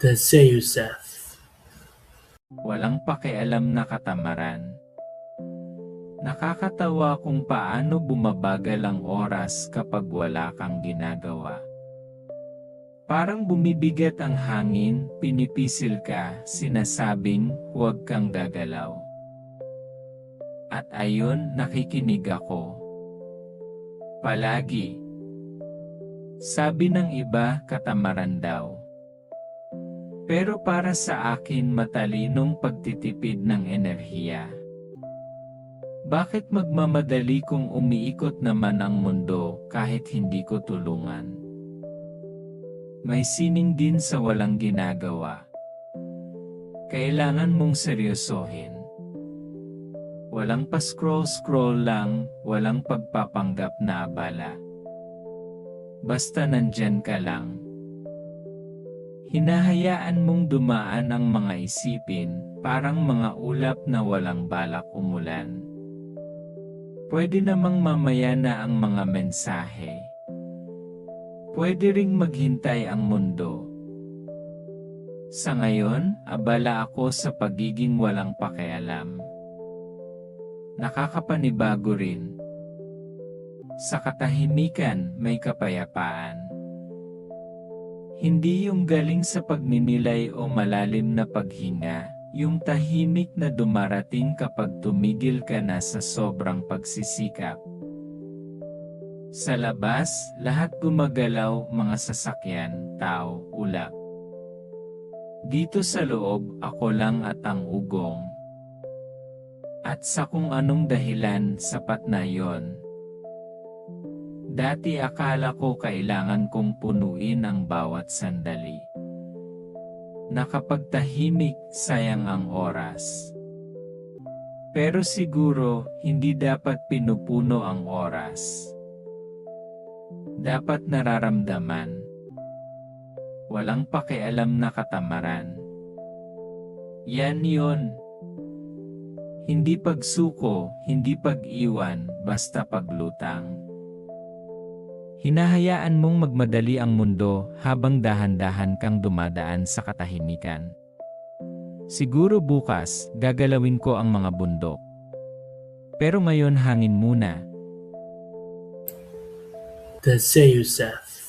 The Zeuseth. Walang pakialam na katamaran. Nakakatawa kung paano bumabagal ang oras kapag wala kang ginagawa. Parang bumibigat ang hangin, pinipisil ka, sinasabing, huwag kang gagalaw. At ayun, nakikinig ako. Palagi. Sabi ng iba, katamaran daw. Pero para sa akin matalinong pagtitipid ng enerhiya. Bakit magmamadali kung umiikot naman ang mundo kahit hindi ko tulungan? May sining din sa walang ginagawa. Kailangan mong seryosohin. Walang pa-scroll-scroll lang, walang pagpapanggap na abala. Basta nandyan ka lang. Hinahayaan mong dumaan ang mga isipin, parang mga ulap na walang balak umulan. Pwede namang mamaya na ang mga mensahe. Pwede ring maghintay ang mundo. Sa ngayon, abala ako sa pagiging walang pakialam. Nakakapanibago rin. Sa katahimikan, may kapayapaan. Hindi yung galing sa pagninilay o malalim na paghinga, yung tahimik na dumarating kapag tumigil ka na sa sobrang pagsisikap. Sa labas, lahat gumagalaw, mga sasakyan, tao, ulap. Dito sa loob, ako lang at ang ugong. At sa kung anong dahilan, sapat na yon. Dati akala ko kailangan kong punuin ang bawat sandali. Nakapagtahimik, sayang ang oras. Pero siguro, hindi dapat pinupuno ang oras. Dapat nararamdaman. Walang pakialam na katamaran. Yan yon. Hindi pagsuko, hindi pag-iwan, basta paglutang. Hinahayaan mong magmadali ang mundo habang dahan-dahan kang dumadaan sa katahimikan. Siguro bukas, gagalawin ko ang mga bundok. Pero ngayon hangin muna. The Zeuseth.